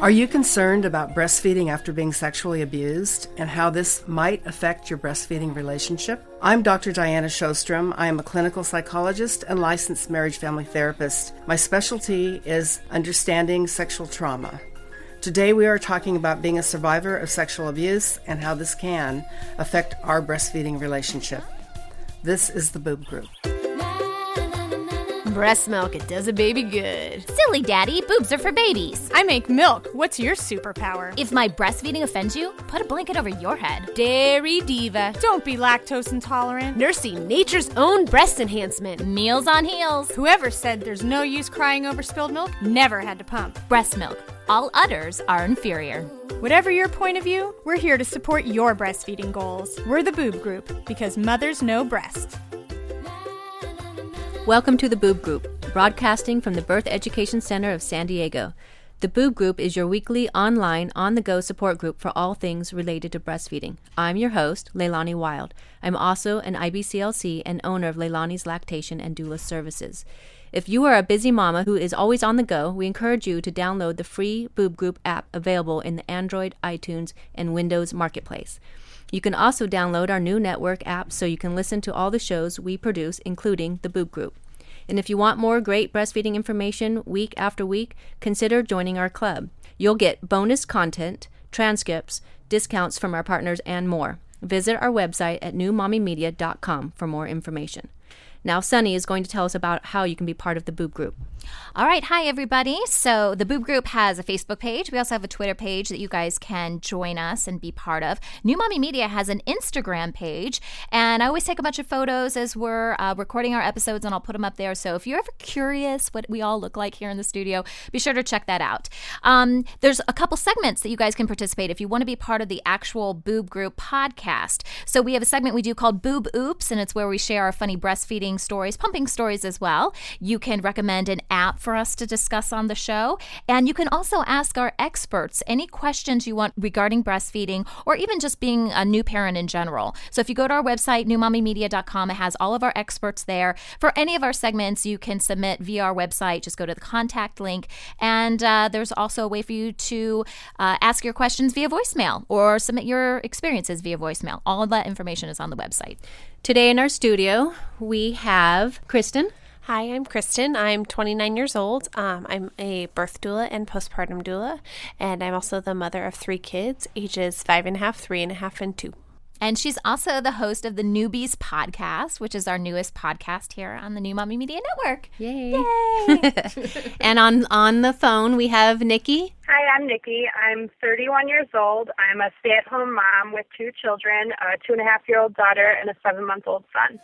Are you concerned about breastfeeding after being sexually abused and how this might affect your breastfeeding relationship? I'm Dr. Diana Sjostrom. I am a clinical psychologist and licensed marriage family therapist. My specialty is understanding sexual trauma. Today we are talking about being a survivor of sexual abuse and how this can affect our breastfeeding relationship. This is the Boob Group. Breast milk, it does a baby good. Silly daddy, boobs are for babies. I make milk. What's your superpower? If my breastfeeding offends you, put a blanket over your head. Dairy diva. Don't be lactose intolerant. Nursing nature's own breast enhancement. Meals on heels. Whoever said there's no use crying over spilled milk never had to pump. Breast milk. All udders are inferior. Whatever your point of view, we're here to support your breastfeeding goals. We're the Boob Group, because mothers know breast. Welcome to the Boob Group, broadcasting from the Birth Education Center of San Diego. The Boob Group is your weekly online, on-the-go support group for all things related to breastfeeding. I'm your host, Leilani Wild. I'm also an IBCLC and owner of Leilani's Lactation and Doula Services. If you are a busy mama who is always on the go, we encourage you to download the free Boob Group app available in the Android, iTunes, and Windows Marketplace. You can also download our new network app so you can listen to all the shows we produce, including the Boob Group. And if you want more great breastfeeding information week after week, consider joining our club. You'll get bonus content, transcripts, discounts from our partners, and more. Visit our website at newmommymedia.com for more information. Now, Sunny is going to tell us about how you can be part of the Boob Group. All right. Hi, everybody. So the Boob Group has a Facebook page. We also have a Twitter page that you guys can join us and be part of. New Mommy Media has an Instagram page, and I always take a bunch of photos as we're recording our episodes, and I'll put them up there. So if you're ever curious what we all look like here in the studio, be sure to check that out. There's a couple segments that you guys can participate if you want to be part of the actual Boob Group podcast. So we have a segment we do called Boob Oops, and it's where we share our funny breastfeeding stories, pumping stories as well. You can recommend an app for us to discuss on the show, and you can also ask our experts any questions you want regarding breastfeeding or even just being a new parent in general. So if you go to our website, newmommymedia.com, it has all of our experts there. For any of our segments, you can submit via our website. Just go to the contact link, and there's also a way for you to ask your questions via voicemail or submit your experiences via voicemail. All of that information is on the website. Today in our studio, we have Kristen. Hi, I'm Kristen. I'm 29 years old. I'm a birth doula and postpartum doula, and I'm also the mother of 3 kids, ages 5.5, 3.5, and 2. And she's also the host of the Newbies podcast, which is our newest podcast here on the New Mommy Media Network. Yay. Yay. And on the phone, we have Nikki. Hi, I'm Nikki. I'm 31 years old. I'm a stay-at-home mom with 2 children, a 2.5-year-old daughter and a 7-month-old son.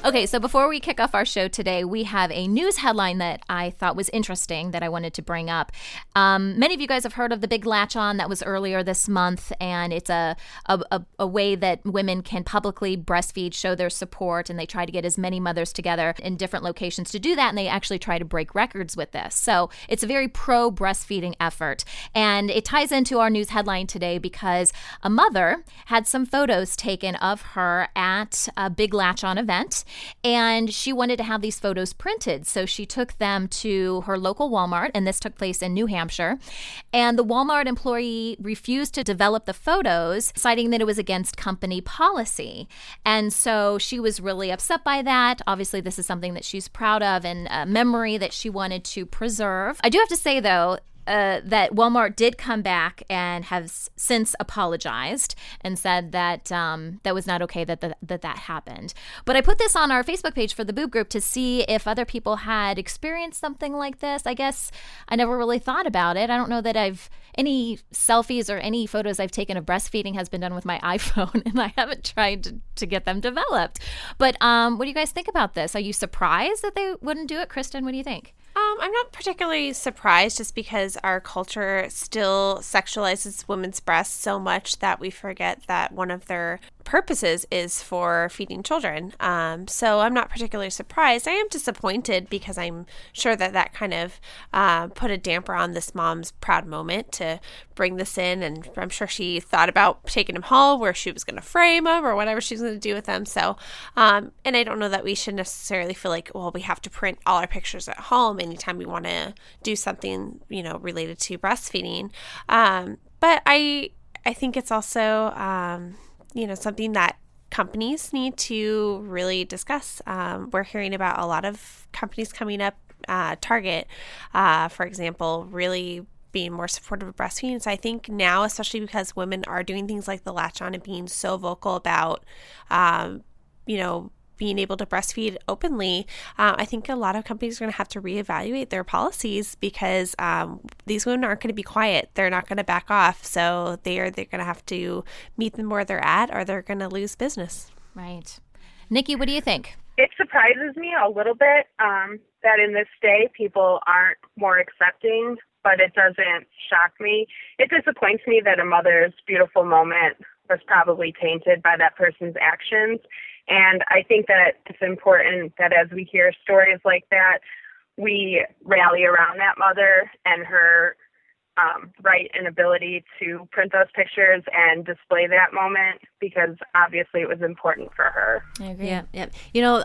Okay, so before we kick off our show today, we have a news headline that I thought was interesting that I wanted to bring up. Many of you guys have heard of the Big Latch On that was earlier this month, and it's a way that women can publicly breastfeed, show their support, and they try to get as many mothers together in different locations to do that, and they actually try to break records with this. So it's a very pro-breastfeeding effort, and it ties into our news headline today because a mother had some photos taken of her at a Big Latch On event, and she wanted to have these photos printed. So she took them to her local Walmart, and this took place in New Hampshire. And the Walmart employee refused to develop the photos, citing that it was against company policy. And so she was really upset by that. Obviously, this is something that she's proud of and a memory that she wanted to preserve. I do have to say, though, that Walmart did come back and has since apologized and said that that was not okay that happened. But I put this on our Facebook page for the Boob Group to see if other people had experienced something like this. I guess I never really thought about it. I don't know that any selfies or any photos I've taken of breastfeeding has been done with my iPhone, and I haven't tried to get them developed. But what do you guys think about this? Are you surprised that they wouldn't do it? Kristen, what do you think? I'm not particularly surprised just because our culture still sexualizes women's breasts so much that we forget that one of their purposes is for feeding children. So I'm not particularly surprised. I am disappointed because I'm sure that kind of put a damper on this mom's proud moment to bring this in. And I'm sure she thought about taking him home where she was going to frame him or whatever she's going to do with them. So, and I don't know that we should necessarily feel like, well, we have to print all our pictures at home anytime we want to do something, related to breastfeeding. But I think it's also, something that companies need to really discuss. We're hearing about a lot of companies coming up, Target, for example, really being more supportive of breastfeeding. So I think now, especially because women are doing things like the latch on and being so vocal about, being able to breastfeed openly, I think a lot of companies are going to have to reevaluate their policies because these women aren't going to be quiet. They're not going to back off. So they're going to have to meet them where they're at or they're going to lose business. Right. Nikki, what do you think? It surprises me a little bit that in this day people aren't more accepting, but it doesn't shock me. It disappoints me that a mother's beautiful moment was probably tainted by that person's actions. And I think that it's important that as we hear stories like that, we rally around that mother and her right and ability to print those pictures and display that moment, because obviously it was important for her. I agree. Yeah.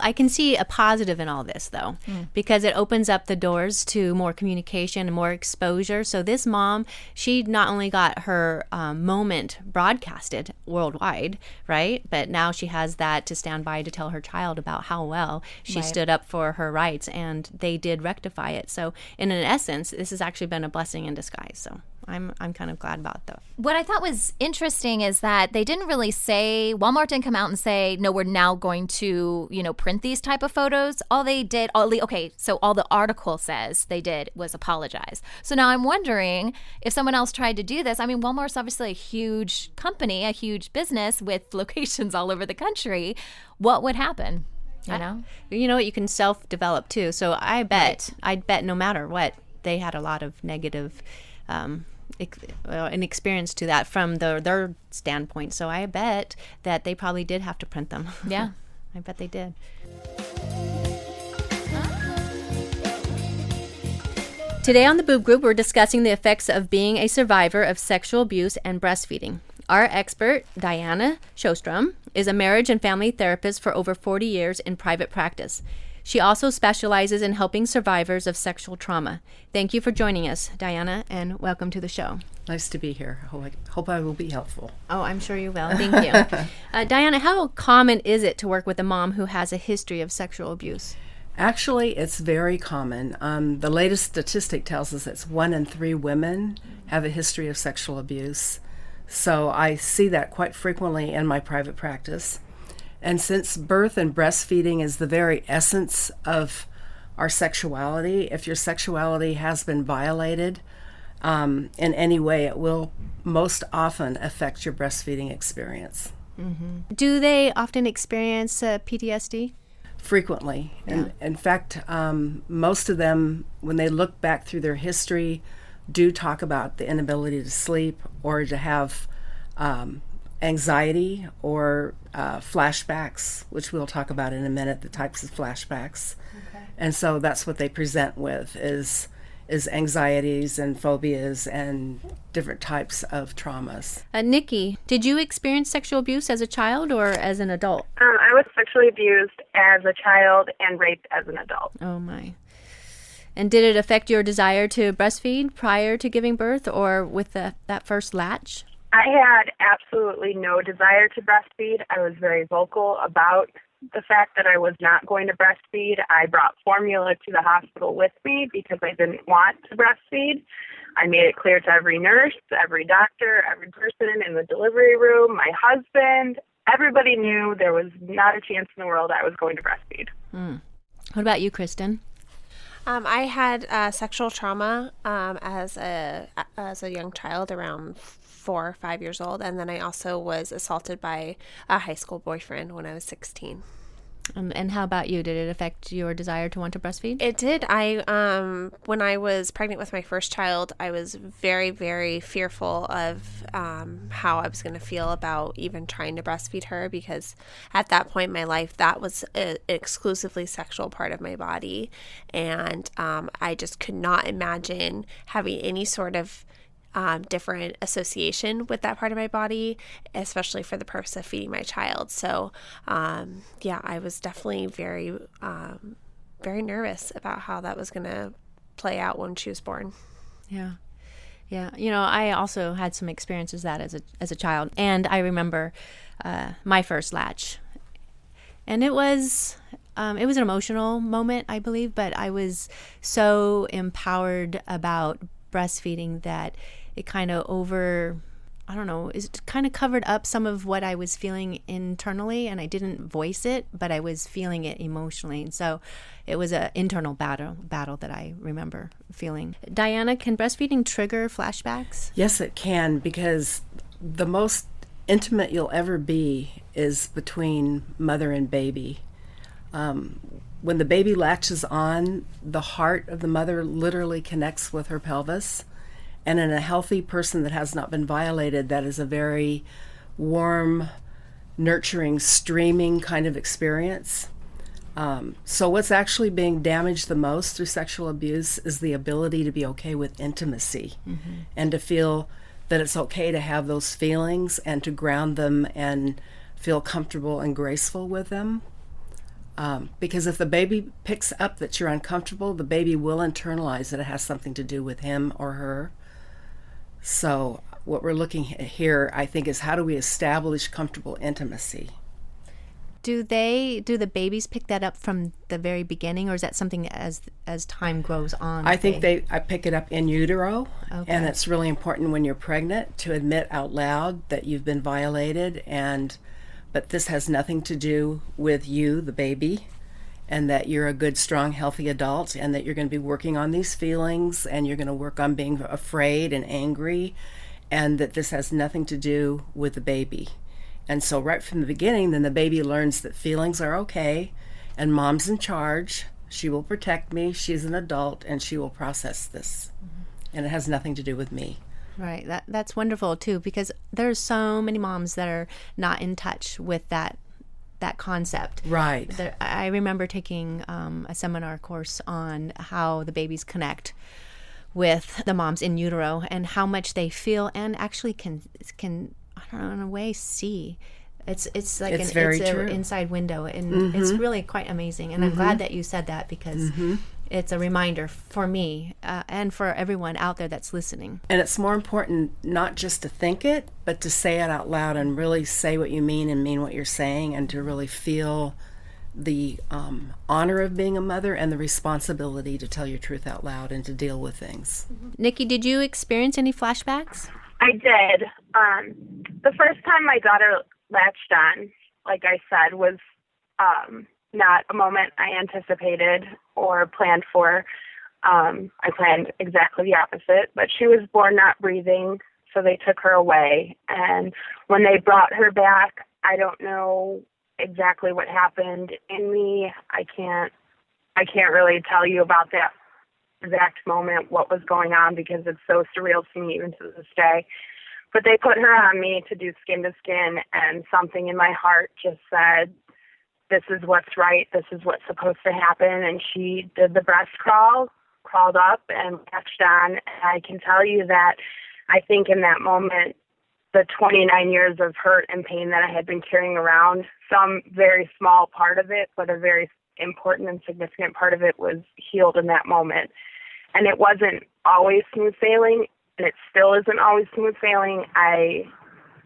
I can see a positive in all this, though, because it opens up the doors to more communication and more exposure. So this mom, she not only got her moment broadcasted worldwide, right? But now she has that to stand by to tell her child about how well she stood up for her rights, and they did rectify it. So in an essence, this has actually been a blessing in disguise. So I'm kind of glad about that. What I thought was interesting is that they didn't really say, Walmart didn't come out and say, no, we're now going to, print these type of photos. All the article says they did was apologize. So now I'm wondering if someone else tried to do this. I mean, Walmart's obviously a huge company, a huge business with locations all over the country. What would happen? You can self-develop too. So I'd bet no matter what, they had a lot of negative an experience to that from their standpoint. So I bet that they probably did have to print them. Yeah. I bet they did. Today on the Boob Group, we're discussing the effects of being a survivor of sexual abuse and breastfeeding. Our expert, Diana Shostrom, is a marriage and family therapist for over 40 years in private practice. She also specializes in helping survivors of sexual trauma. Thank you for joining us, Diana, and welcome to the show. Nice to be here. Hope I will be helpful. Oh, I'm sure you will. Thank you. Diana, how common is it to work with a mom who has a history of sexual abuse? Actually, it's very common. The latest statistic tells us that 1 in 3 women have a history of sexual abuse. So I see that quite frequently in my private practice. And since birth and breastfeeding is the very essence of our sexuality, if your sexuality has been violated in any way, it will most often affect your breastfeeding experience. Mm-hmm. Do they often experience PTSD? Frequently. Yeah. In fact, most of them, when they look back through their history, do talk about the inability to sleep or to have anxiety or flashbacks, which we'll talk about in a minute, the types of flashbacks. Okay. And so that's what they present with is anxieties and phobias and different types of traumas. Nikki, did you experience sexual abuse as a child or as an adult? I was sexually abused as a child and raped as an adult. Oh, my. And did it affect your desire to breastfeed prior to giving birth or with that first latch? I had absolutely no desire to breastfeed. I was very vocal about the fact that I was not going to breastfeed. I brought formula to the hospital with me because I didn't want to breastfeed. I made it clear to every nurse, every doctor, every person in the delivery room, my husband. Everybody knew there was not a chance in the world I was going to breastfeed. What about you, Kristen? I had sexual trauma as a young child, around 4 or 5 years old, and then I also was assaulted by a high school boyfriend when I was 16. And how about you? Did it affect your desire to want to breastfeed? It did. When I was pregnant with my first child, I was very, very fearful of how I was going to feel about even trying to breastfeed her, because at that point in my life, that was an exclusively sexual part of my body. And I just could not imagine having any sort of different association with that part of my body, especially for the purpose of feeding my child. So, I was definitely very, very nervous about how that was going to play out when she was born. Yeah. Yeah. I also had some experiences that as a child, and I remember my first latch, and it was an emotional moment, I believe, but I was so empowered about breastfeeding that it kind of it kind of covered up some of what I was feeling internally, and I didn't voice it, but I was feeling it emotionally. And so it was an internal battle that I remember feeling. Diana, can breastfeeding trigger flashbacks? Yes, it can, because the most intimate you'll ever be is between mother and baby. When the baby latches on, the heart of the mother literally connects with her pelvis. And in a healthy person that has not been violated, that is a very warm, nurturing, streaming kind of experience. So what's actually being damaged the most through sexual abuse is the ability to be okay with intimacy, and to feel that it's okay to have those feelings and to ground them and feel comfortable and graceful with them. Because if the baby picks up that you're uncomfortable, the baby will internalize that it has something to do with him or her. So what we're looking at here, I think, is how do we establish comfortable intimacy? Do the babies pick that up from the very beginning, or is that something as time goes on? I think I pick it up in utero, Okay. and it's really important when you're pregnant to admit out loud that you've been violated, but this has nothing to do with you, the baby, and that you're a good, strong, healthy adult, and that you're going to be working on these feelings, and you're going to work on being afraid and angry, and that this has nothing to do with the baby. And so right from the beginning, then the baby learns that feelings are okay, and mom's in charge. She will protect me. She's an adult, and she will process this. And it has nothing to do with me. Right. That's wonderful, too, because there's so many moms that are not in touch with that concept. Right. I remember taking a seminar course on how the babies connect with the moms in utero and how much they feel and actually can I don't know, in a way see. It's like it's an inside window, and it's really quite amazing. And I'm glad that you said that, because it's a reminder for me and for everyone out there that's listening. And it's more important not just to think it, but to say it out loud and really say what you mean and mean what you're saying, and to really feel the honor of being a mother and the responsibility to tell your truth out loud and to deal with things. Nikki, did you experience any flashbacks? I did. The first time my daughter latched on, like I said, was not a moment I anticipated or planned for. I planned exactly the opposite, but she was born not breathing, so they took her away. And when they brought her back, I don't know exactly what happened in me. I can't really tell you about that exact moment, what was going on, because it's so surreal to me even to this day. But they put her on me to do skin to skin, and something in my heart just said, this is what's right, this is what's supposed to happen. And she did the breast crawl, crawled up and latched on. And I can tell you that I think in that moment, the 29 years of hurt and pain that I had been carrying around, some very small part of it, but a very important and significant part of it, was healed in that moment. And it wasn't always smooth sailing, and it still isn't always smooth sailing.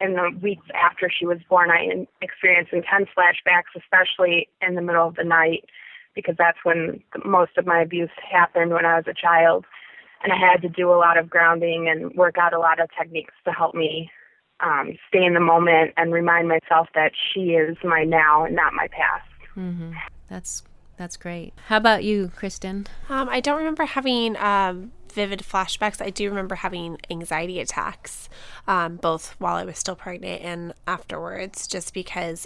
In the weeks after she was born, I experienced intense flashbacks, especially in the middle of the night, because that's when most of my abuse happened, when I was a child. And I had to do a lot of grounding and work out a lot of techniques to help me stay in the moment and remind myself that she is my now and not my past. Mm-hmm. That's great. How about you, Kristen? I don't remember having vivid flashbacks. I do remember having anxiety attacks, both while I was still pregnant and afterwards, just because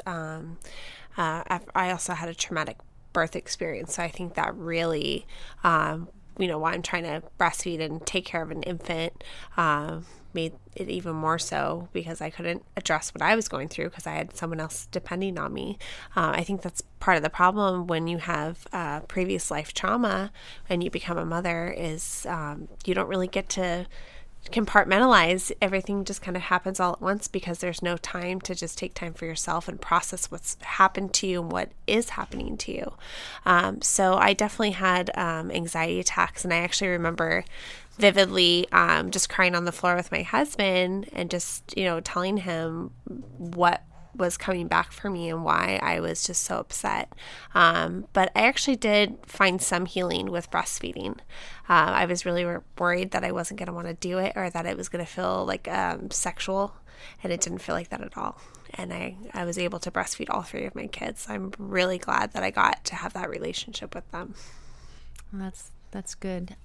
I also had a traumatic birth experience. So I think that really, why I'm trying to breastfeed and take care of an infant, made it even more so because I couldn't address what I was going through because I had someone else depending on me. I think that's part of the problem when you have previous life trauma and you become a mother is you don't really get to compartmentalize. Everything just kind of happens all at once because there's no time to just take time for yourself and process what's happened to you and what is happening to you. So I definitely had anxiety attacks, and I actually remember vividly just crying on the floor with my husband and just, telling him what was coming back for me and why I was just so upset. But I actually did find some healing with breastfeeding. I was really worried that I wasn't going to want to do it or that it was going to feel like sexual, and it didn't feel like that at all. And I was able to breastfeed all 3 of my kids. I'm really glad that I got to have that relationship with them. Well, that's good.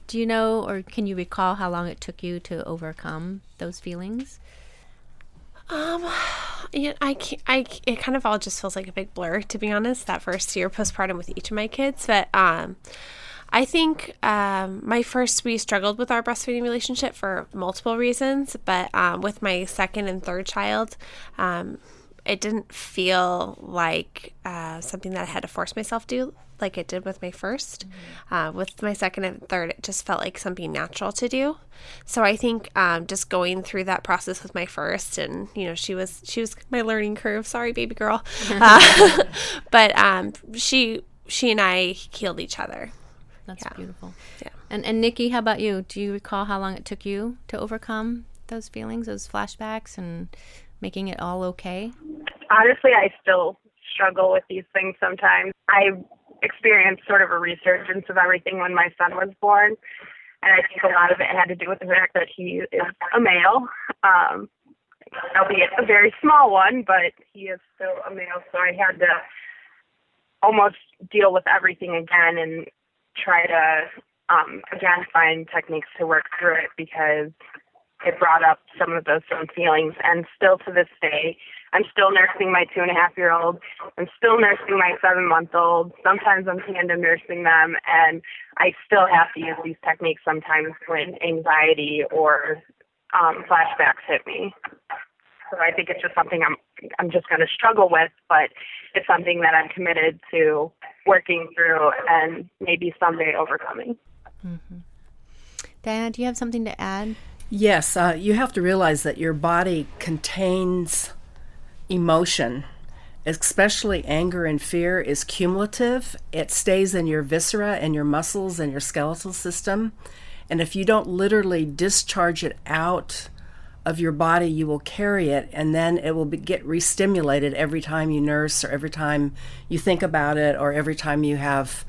Do you know, or can you recall how long it took you to overcome those feelings? It kind of all just feels like a big blur, to be honest, that first year postpartum with each of my kids. But I think we struggled with our breastfeeding relationship for multiple reasons. But with my second and third child, it didn't feel like something that I had to force myself to do like it did with my first. With my second and third, it just felt like something natural to do. So I think just going through that process with my first, and she was my learning curve. Sorry, baby girl. But she and I healed each other. That's beautiful. Yeah. And Nikki, how about you? Do you recall how long it took you to overcome those feelings, those flashbacks, and making it all okay? Honestly, I still struggle with these things sometimes. I experienced sort of a resurgence of everything when my son was born, and I think a lot of it had to do with the fact that he is a male, albeit a very small one, but he is still a male, so I had to almost deal with everything again and try to again find techniques to work through it because it brought up some of those same feelings. And still to this day, I'm still nursing my 2.5-year-old. I'm still nursing my 7-month-old. Sometimes I'm tandem nursing them, and I still have to use these techniques sometimes when anxiety or flashbacks hit me. So I think it's just something I'm just going to struggle with, but it's something that I'm committed to working through and maybe someday overcoming. Mm-hmm. Diana, do you have something to add? Yes, you have to realize that your body contains emotion, especially anger and fear, is cumulative. It stays in your viscera and your muscles and your skeletal system. And if you don't literally discharge it out of your body, you will carry it, and then it will get re-stimulated every time you nurse or every time you think about it or every time you have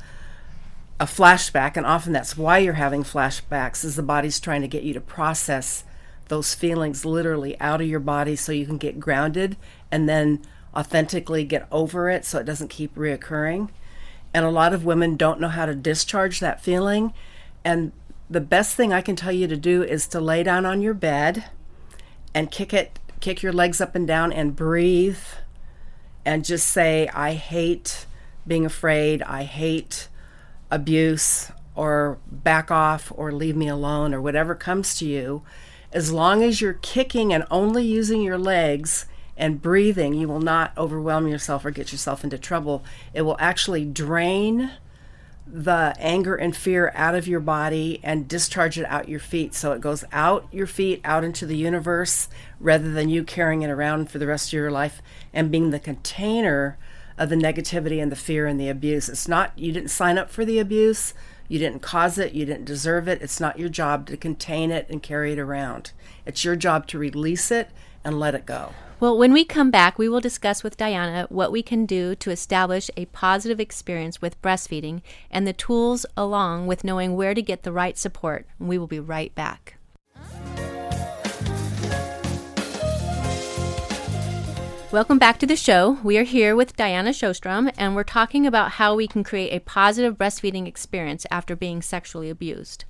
a flashback. And often that's why you're having flashbacks, is the body's trying to get you to process those feelings literally out of your body so you can get grounded and then authentically get over it so it doesn't keep reoccurring. And a lot of women don't know how to discharge that feeling. And the best thing I can tell you to do is to lay down on your bed and kick your legs up and down and breathe and just say, I hate being afraid, I hate abuse, or back off, or leave me alone, or whatever comes to you. As long as you're kicking and only using your legs and breathing, you will not overwhelm yourself or get yourself into trouble. It will actually drain the anger and fear out of your body and discharge it out your feet. So it goes out your feet, out into the universe, rather than you carrying it around for the rest of your life and being the container of the negativity and the fear and the abuse. It's not, you didn't sign up for the abuse, you didn't cause it, you didn't deserve it. It's not your job to contain it and carry it around. It's your job to release it and let it go. Well, when we come back, we will discuss with Diana what we can do to establish a positive experience with breastfeeding and the tools along with knowing where to get the right support. We will be right back. Welcome back to the show. We are here with Diana Sjostrom, and we're talking about how we can create a positive breastfeeding experience after being sexually abused.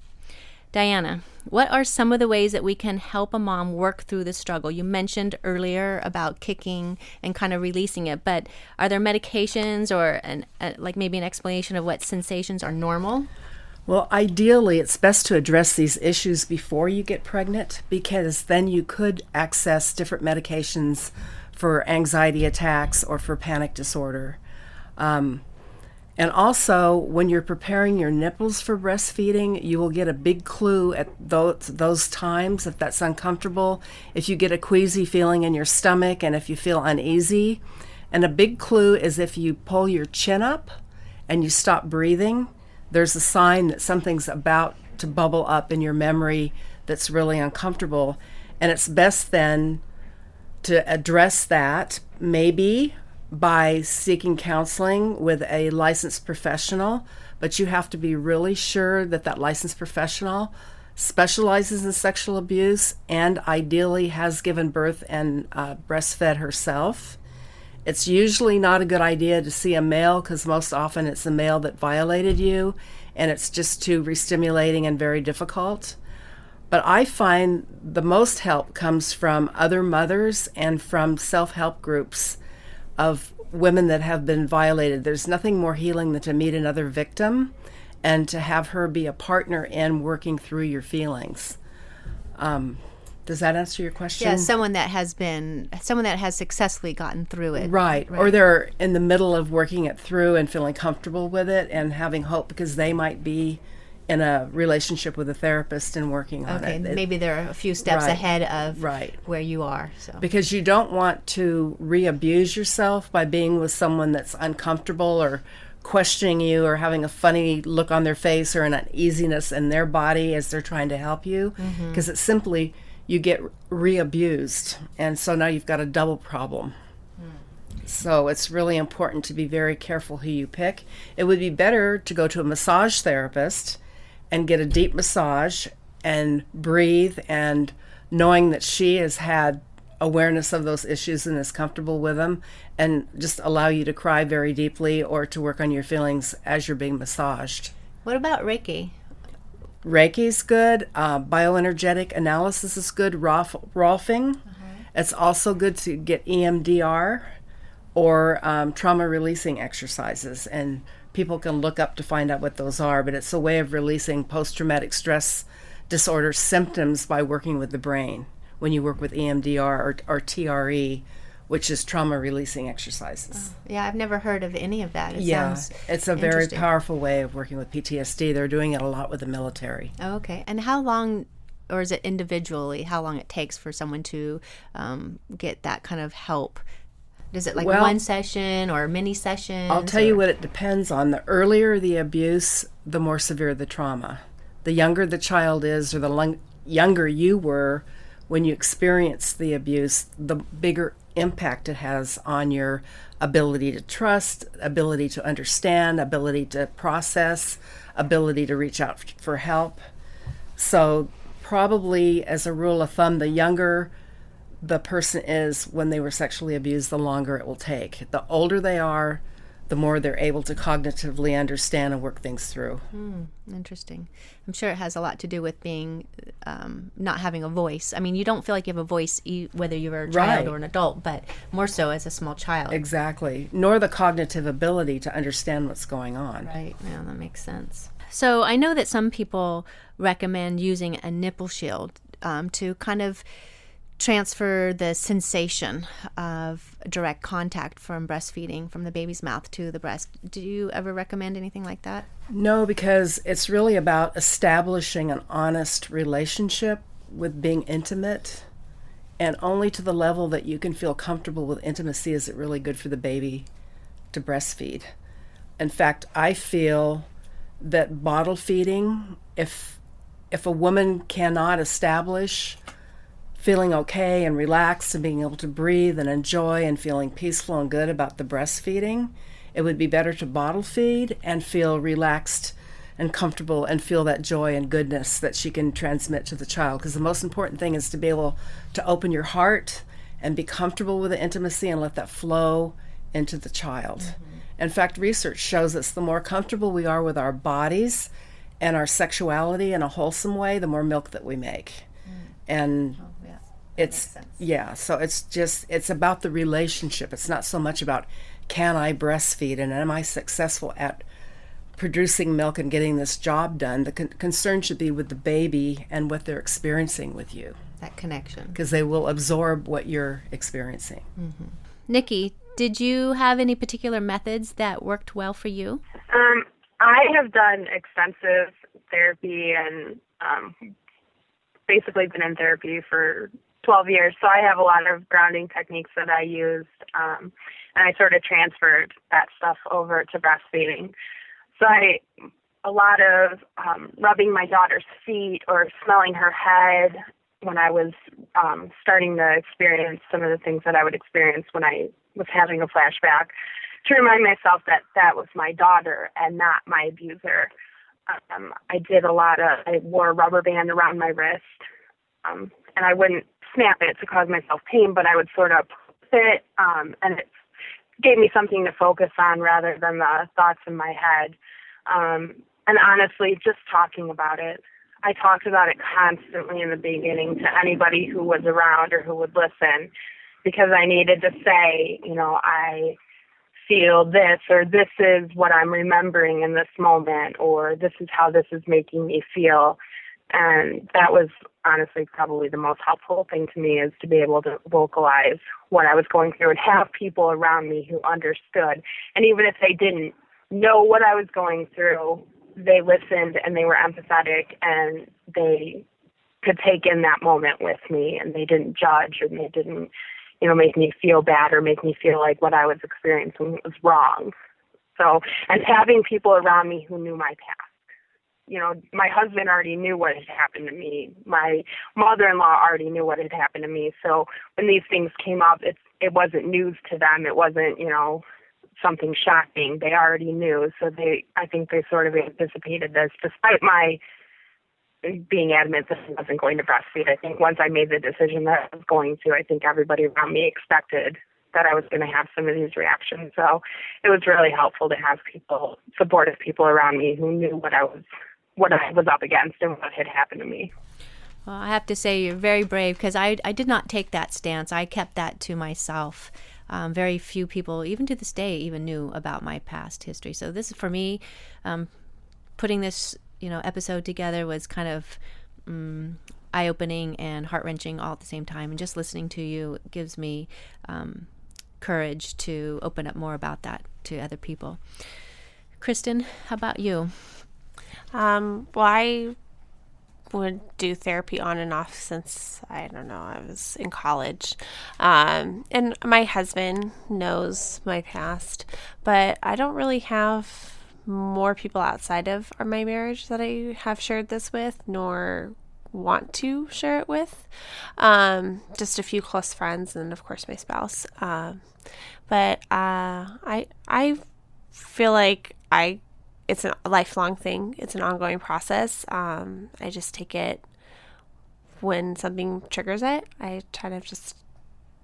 Diana, what are some of the ways that we can help a mom work through the struggle? You mentioned earlier about kicking and kind of releasing it, but are there medications or like maybe an explanation of what sensations are normal? Well, ideally, it's best to address these issues before you get pregnant, because then you could access different medications for anxiety attacks or for panic disorder. And also, when you're preparing your nipples for breastfeeding, you will get a big clue at those times if that's uncomfortable, if you get a queasy feeling in your stomach, and if you feel uneasy. And a big clue is if you pull your chin up and you stop breathing, there's a sign that something's about to bubble up in your memory that's really uncomfortable. And it's best then to address that, maybe by seeking counseling with a licensed professional, but you have to be really sure that that licensed professional specializes in sexual abuse and ideally has given birth and breastfed herself. It's usually not a good idea to see a male, because most often it's a male that violated you, and it's just too re-stimulating and very difficult. But I find the most help comes from other mothers and from self-help groups of women that have been violated. There's nothing more healing than to meet another victim and to have her be a partner in working through your feelings. Does that answer your question? Yeah, someone that has successfully gotten through it. Right. Or they're in the middle of working it through and feeling comfortable with it and having hope because they might be in a relationship with a therapist and working on it. Okay, maybe they're a few steps ahead of where you are. So. Because you don't want to re-abuse yourself by being with someone that's uncomfortable or questioning you or having a funny look on their face or an uneasiness in their body as they're trying to help you. Because it's simply, you get re-abused. And so now you've got a double problem. So it's really important to be very careful who you pick. It would be better to go to a massage therapist and get a deep massage and breathe, and knowing that she has had awareness of those issues and is comfortable with them, and just allow you to cry very deeply or to work on your feelings as you're being massaged. What about Reiki? Reiki's good. Bioenergetic analysis is good. Rolfing. It's also good to get EMDR or trauma releasing exercises, and people can look up to find out what those are, but it's a way of releasing post-traumatic stress disorder symptoms by working with the brain when you work with EMDR or TRE, which is trauma releasing exercises. Yeah, I've never heard of any of that. It's a very powerful way of working with PTSD. They're doing it a lot with the military. Oh, okay. And how long, or is it individually, how long it takes for someone to get that kind of help? Is it like one session or many sessions? I'll tell you what it depends on. The earlier the abuse, the more severe the trauma. The younger the child is, or the younger you were when you experienced the abuse, the bigger impact it has on your ability to trust, ability to understand, ability to process, ability to reach out for help. So probably as a rule of thumb, the younger the person is when they were sexually abused, the longer it will take. The older they are, the more they're able to cognitively understand and work things through. Interesting. I'm sure it has a lot to do with being not having a voice. I mean, you don't feel like you have a voice whether you're a child or an adult, but more so as a small child. Exactly. Nor the cognitive ability to understand what's going on. Right. Yeah, that makes sense. So I know that some people recommend using a nipple shield to kind of transfer the sensation of direct contact from breastfeeding from the baby's mouth to the breast. Do you ever recommend anything like that? No, because it's really about establishing an honest relationship with being intimate, and only to the level that you can feel comfortable with intimacy is it really good for the baby to breastfeed. In fact, I feel that bottle feeding, if a woman cannot establish feeling okay and relaxed and being able to breathe and enjoy and feeling peaceful and good about the breastfeeding, it would be better to bottle feed and feel relaxed and comfortable and feel that joy and goodness that she can transmit to the child. Because the most important thing is to be able to open your heart and be comfortable with the intimacy and let that flow into the child. In fact, research shows us the more comfortable we are with our bodies and our sexuality in a wholesome way, the more milk that we make. And it's, so it's about the relationship. It's not so much about, can I breastfeed and am I successful at producing milk and getting this job done. The concern should be with the baby and what they're experiencing with you. That connection. Because they will absorb what you're experiencing. Mm-hmm. Nikki, did you have any particular methods that worked well for you? I have done extensive therapy and basically been in therapy for 12 years. So I have a lot of grounding techniques that I used, and I sort of transferred that stuff over to breastfeeding. So a lot of rubbing my daughter's feet or smelling her head when I was starting to experience some of the things that I would experience when I was having a flashback, to remind myself that that was my daughter and not my abuser. I wore a rubber band around my wrist, and I wouldn't snap it to cause myself pain, but I would sort of put it, and it gave me something to focus on rather than the thoughts in my head. And honestly, just talking about it. I talked about it constantly in the beginning to anybody who was around or who would listen, because I needed to say, I feel this, or this is what I'm remembering in this moment, or this is how this is making me feel. And that was honestly probably the most helpful thing to me, is to be able to vocalize what I was going through and have people around me who understood. And even if they didn't know what I was going through, they listened and they were empathetic and they could take in that moment with me, and they didn't judge, and they didn't, make me feel bad or make me feel like what I was experiencing was wrong. So, and having people around me who knew my past. My husband already knew what had happened to me. My mother-in-law already knew what had happened to me. So when these things came up, it wasn't news to them. It wasn't, something shocking. They already knew. So I think they sort of anticipated this, despite my being adamant that I wasn't going to breastfeed. I think once I made the decision that I was going to, I think everybody around me expected that I was going to have some of these reactions. So it was really helpful to have supportive people around me who knew what I was up against and what had happened to me. Well, I have to say you're very brave, because I did not take that stance. I kept that to myself. Very few people, even to this day, even knew about my past history. So this is, for me, putting this episode together was kind of eye-opening and heart-wrenching all at the same time. And just listening to you gives me courage to open up more about that to other people. Kristen, how about you? Well, I would do therapy on and off since, I was in college. And my husband knows my past, but I don't really have more people outside of my marriage that I have shared this with, nor want to share it with. Just a few close friends and, of course, my spouse. But I feel like it's a lifelong thing. It's an ongoing process. I just take it when something triggers it. I try to just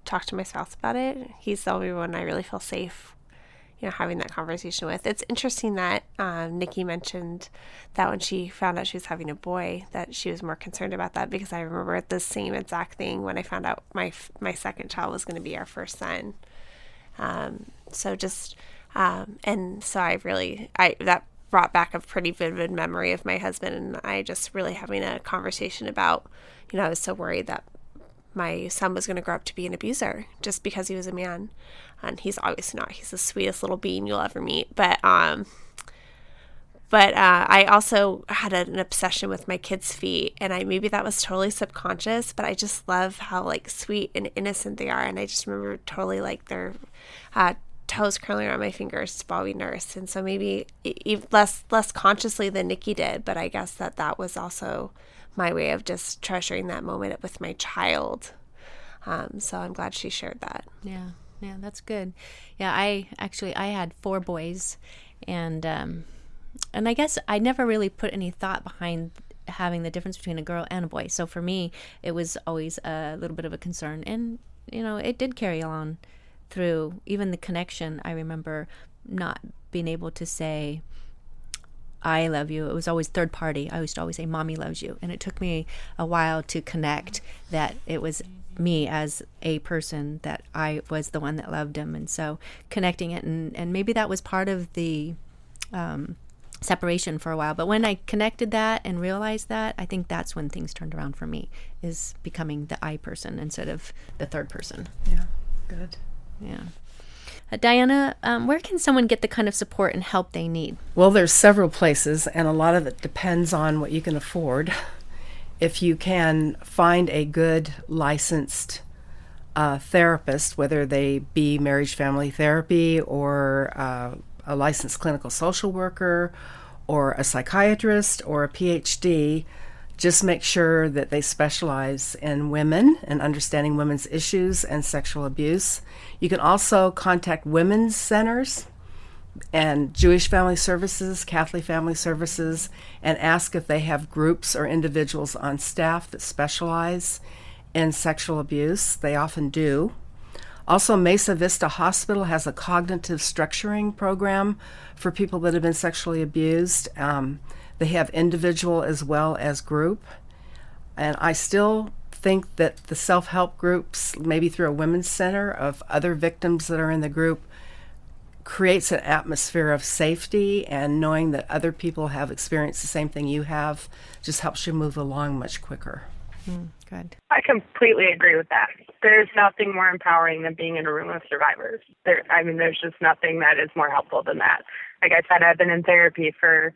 talk to my spouse about it. He's the only one I really feel safe, having that conversation with. It's interesting that Nikki mentioned that when she found out she was having a boy, that she was more concerned about that, because I remember the same exact thing when I found out my second child was going to be our first son. So that brought back a pretty vivid memory of my husband and I just really having a conversation about, I was so worried that my son was going to grow up to be an abuser just because he was a man. And he's obviously not. He's the sweetest little being you'll ever meet. But I also had an obsession with my kids' feet, and maybe that was totally subconscious, but I just love how sweet and innocent they are. And I just remember totally their toes curling around my fingers while we nursed. And so maybe less consciously than Nikki did, but I guess that was also my way of just treasuring that moment with my child. So I'm glad she shared that. Yeah, that's good. Yeah, I had 4 boys, and I guess I never really put any thought behind having the difference between a girl and a boy. So for me, it was always a little bit of a concern, and it did carry on through even the connection. I remember not being able to say, I love you. It was always third party. I used to always say, Mommy loves you. And it took me a while to connect that it was me as a person, that I was the one that loved him. And so connecting it, and maybe that was part of the separation for a while. But when I connected that and realized that, I think that's when things turned around for me, is becoming the I person instead of the third person. Yeah, good. Yeah. Diana, where can someone get the kind of support and help they need? Well, there's several places, and a lot of it depends on what you can afford. If you can find a good licensed therapist, whether they be marriage family therapy or a licensed clinical social worker or a psychiatrist or a PhD, just make sure that they specialize in women and understanding women's issues and sexual abuse. You can also contact women's centers and Jewish Family Services, Catholic Family Services, and ask if they have groups or individuals on staff that specialize in sexual abuse. They often do. Also, Mesa Vista Hospital has a cognitive structuring program for people that have been sexually abused. They have individual as well as group. And I still think that the self-help groups, maybe through a women's center of other victims that are in the group, creates an atmosphere of safety, and knowing that other people have experienced the same thing you have just helps you move along much quicker. Good. I completely agree with that. There's nothing more empowering than being in a room with survivors. There's just nothing that is more helpful than that. Like I said, I've been in therapy for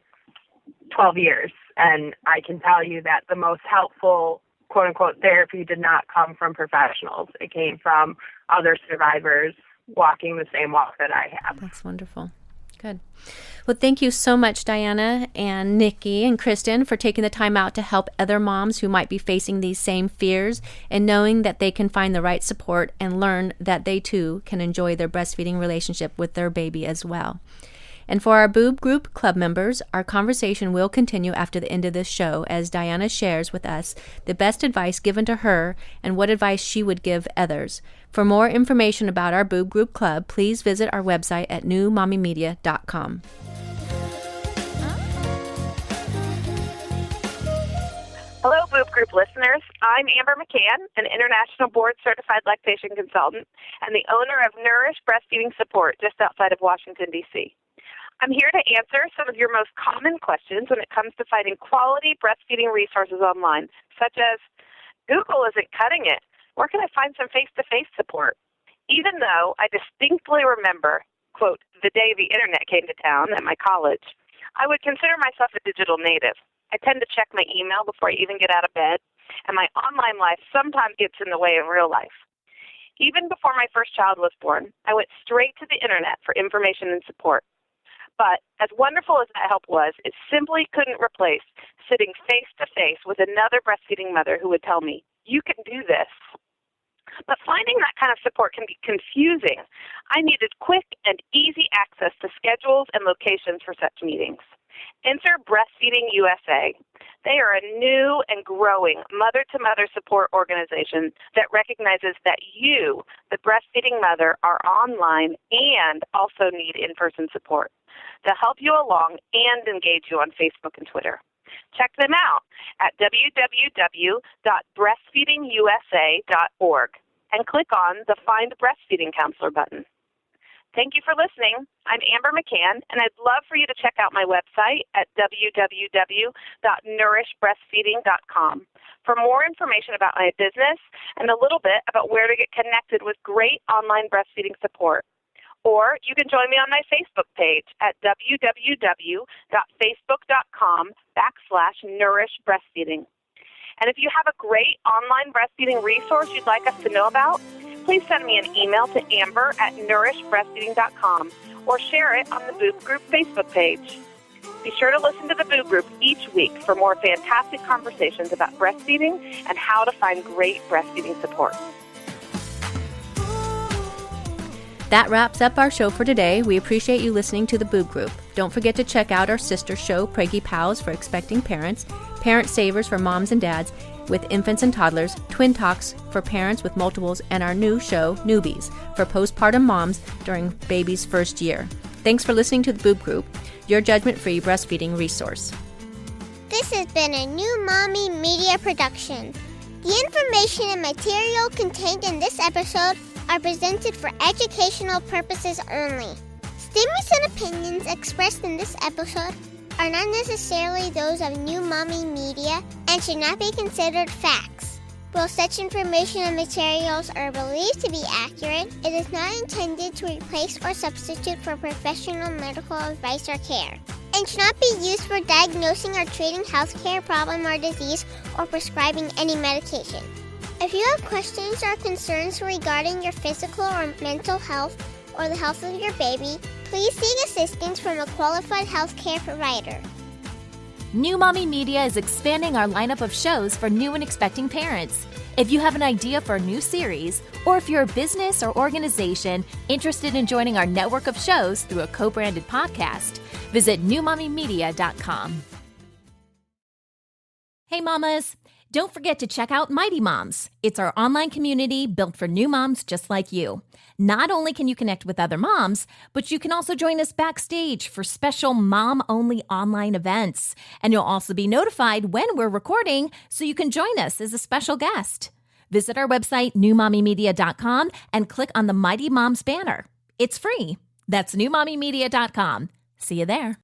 12 years, and I can tell you that the most helpful, quote-unquote, therapy did not come from professionals. It came from other survivors walking the same walk that I have. That's wonderful. Good. Well, thank you so much, Diana and Nikki and Kristen, for taking the time out to help other moms who might be facing these same fears, and knowing that they can find the right support and learn that they too can enjoy their breastfeeding relationship with their baby as well. And for our Boob Group Club members, our conversation will continue after the end of this show as Diana shares with us the best advice given to her and what advice she would give others. For more information about our Boob Group Club, please visit our website at newmommymedia.com. Hello, Boob Group listeners. I'm Amber McCann, an international board-certified lactation consultant and the owner of Nourish Breastfeeding Support just outside of Washington, D.C. I'm here to answer some of your most common questions when it comes to finding quality breastfeeding resources online, such as, Google isn't cutting it. Where can I find some face-to-face support? Even though I distinctly remember, quote, the day the internet came to town at my college, I would consider myself a digital native. I tend to check my email before I even get out of bed, and my online life sometimes gets in the way of real life. Even before my first child was born, I went straight to the internet for information and support. But as wonderful as that help was, it simply couldn't replace sitting face-to-face with another breastfeeding mother who would tell me, you can do this. But finding that kind of support can be confusing. I needed quick and easy access to schedules and locations for such meetings. Enter Breastfeeding USA. They are a new and growing mother-to-mother support organization that recognizes that you, the breastfeeding mother, are online and also need in-person support. They'll help you along and engage you on Facebook and Twitter. Check them out at www.breastfeedingusa.org and click on the Find Breastfeeding Counselor button. Thank you for listening. I'm Amber McCann, and I'd love for you to check out my website at www.nourishbreastfeeding.com for more information about my business and a little bit about where to get connected with great online breastfeeding support. Or you can join me on my Facebook page at www.facebook.com/nourishbreastfeeding. And if you have a great online breastfeeding resource you'd like us to know about, please send me an email to amber@nourishbreastfeeding.com or share it on the Boob Group Facebook page. Be sure to listen to the Boob Group each week for more fantastic conversations about breastfeeding and how to find great breastfeeding support. That wraps up our show for today. We appreciate you listening to the Boob Group. Don't forget to check out our sister show, Preggy Pals for expecting parents, Parent Savers for moms and dads with infants and toddlers, Twin Talks for parents with multiples, and our new show, Newbies, for postpartum moms during baby's first year. Thanks for listening to the Boob Group, your judgment-free breastfeeding resource. This has been a New Mommy Media production. The information and material contained in this episode are presented for educational purposes only. Statements and opinions expressed in this episode are not necessarily those of New Mommy Media and should not be considered facts. While such information and materials are believed to be accurate, it is not intended to replace or substitute for professional medical advice or care, and should not be used for diagnosing or treating healthcare problem or disease or prescribing any medication. If you have questions or concerns regarding your physical or mental health or the health of your baby, please seek assistance from a qualified healthcare provider. New Mommy Media is expanding our lineup of shows for new and expecting parents. If you have an idea for a new series, or if you're a business or organization interested in joining our network of shows through a co-branded podcast, visit newmommymedia.com. Hey mamas, don't forget to check out Mighty Moms. It's our online community built for new moms just like you. Not only can you connect with other moms, but you can also join us backstage for special mom-only online events. And you'll also be notified when we're recording so you can join us as a special guest. Visit our website, newmommymedia.com, and click on the Mighty Moms banner. It's free. That's newmommymedia.com. See you there.